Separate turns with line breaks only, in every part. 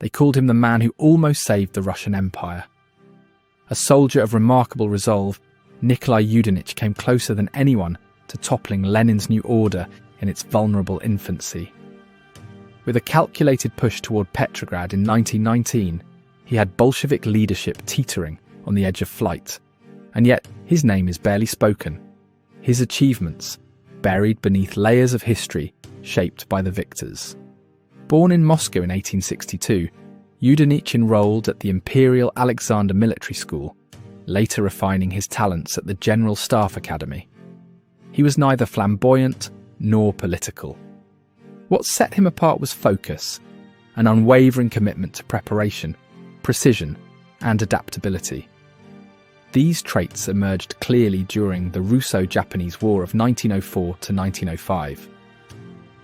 They called him the man who almost saved the Russian Empire. A soldier of remarkable resolve, Nikolai Yudenich came closer than anyone to toppling Lenin's new order in its vulnerable infancy. With a calculated push toward Petrograd in 1919, he had Bolshevik leadership teetering on the edge of flight, and yet his name is barely spoken. His achievements, buried beneath layers of history shaped by the victors. Born in Moscow in 1862, Yudenich enrolled at the Imperial Alexander Military School, later refining his talents at the General Staff Academy. He was neither flamboyant nor political. What set him apart was focus, an unwavering commitment to preparation, precision, and adaptability. These traits emerged clearly during the Russo-Japanese War of 1904 to 1905.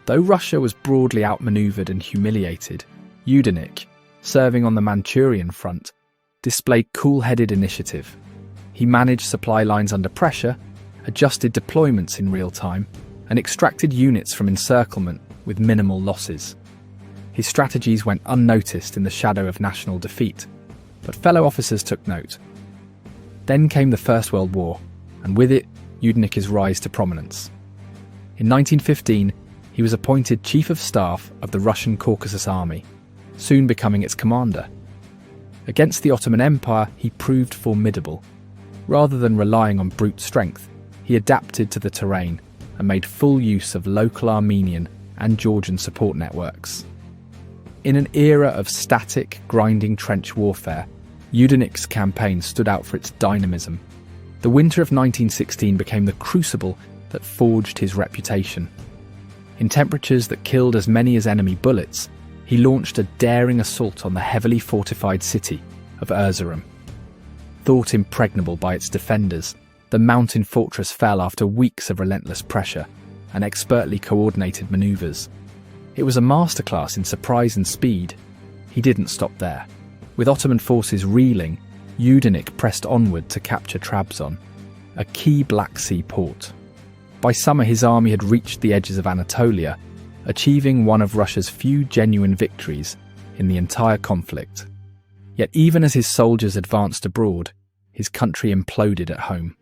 Though Russia was broadly outmaneuvered and humiliated, Yudenich, serving on the Manchurian front, displayed cool-headed initiative. He managed supply lines under pressure, adjusted deployments in real time, and extracted units from encirclement with minimal losses. His strategies went unnoticed in the shadow of national defeat, but fellow officers took note. Then came the First World War, and with it, Yudenich's rise to prominence. In 1915, he was appointed Chief of Staff of the Russian Caucasus Army, soon becoming its commander. Against the Ottoman Empire, he proved formidable. Rather than relying on brute strength, he adapted to the terrain and made full use of local Armenian and Georgian support networks. In an era of static, grinding trench warfare, Yudenich's campaign stood out for its dynamism. The winter of 1916 became the crucible that forged his reputation. In temperatures that killed as many as enemy bullets, he launched a daring assault on the heavily fortified city of Erzurum. Thought impregnable by its defenders, the mountain fortress fell after weeks of relentless pressure and expertly coordinated maneuvers. It was a masterclass in surprise and speed. He didn't stop there. With Ottoman forces reeling, Yudenich pressed onward to capture Trabzon, a key Black Sea port. By summer, his army had reached the edges of Anatolia, achieving one of Russia's few genuine victories in the entire conflict. Yet even as his soldiers advanced abroad, his country imploded at home.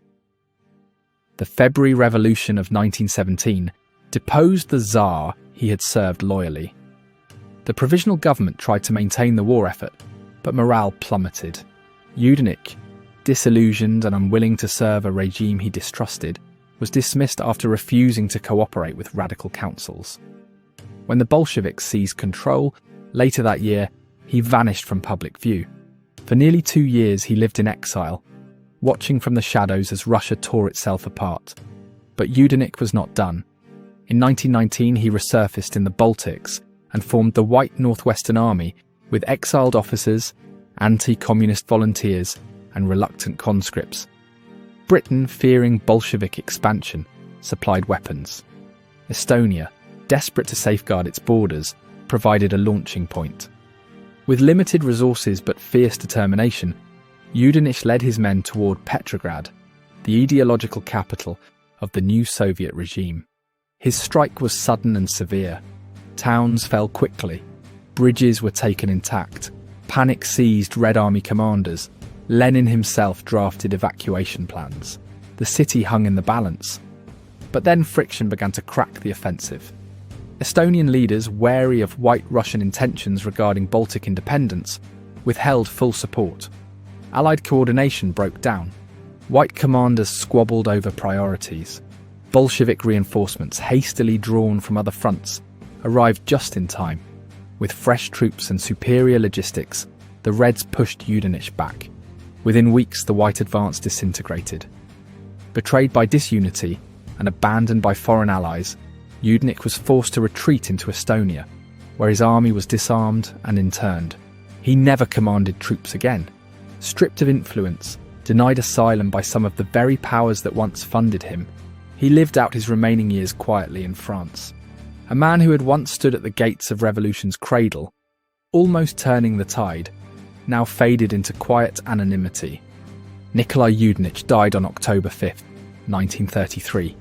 The February Revolution of 1917 deposed the Tsar he had served loyally. The provisional government tried to maintain the war effort, but morale plummeted. Yudenich, disillusioned and unwilling to serve a regime he distrusted, was dismissed after refusing to cooperate with radical councils. When the Bolsheviks seized control, later that year, he vanished from public view. For nearly 2 years he lived in exile, watching from the shadows as Russia tore itself apart. But Yudenich was not done. In 1919 he resurfaced in the Baltics and formed the White Northwestern Army with exiled officers, anti-communist volunteers and reluctant conscripts. Britain, fearing Bolshevik expansion, supplied weapons. Estonia, desperate to safeguard its borders, provided a launching point. With limited resources but fierce determination, Yudenich led his men toward Petrograd, the ideological capital of the new Soviet regime. His strike was sudden and severe. Towns fell quickly. Bridges were taken intact. Panic seized Red Army commanders. Lenin himself drafted evacuation plans. The city hung in the balance. But then friction began to crack the offensive. Estonian leaders, wary of White Russian intentions regarding Baltic independence, withheld full support. Allied coordination broke down. White commanders squabbled over priorities. Bolshevik reinforcements, hastily drawn from other fronts, arrived just in time. With fresh troops and superior logistics, the Reds pushed Yudenich back. Within weeks, the White advance disintegrated. Betrayed by disunity and abandoned by foreign allies, Yudenich was forced to retreat into Estonia, where his army was disarmed and interned. He never commanded troops again. Stripped of influence, denied asylum by some of the very powers that once funded him, he lived out his remaining years quietly in France. A man who had once stood at the gates of revolution's cradle, almost turning the tide, now faded into quiet anonymity. Nikolai Yudenich died on October 5, 1933.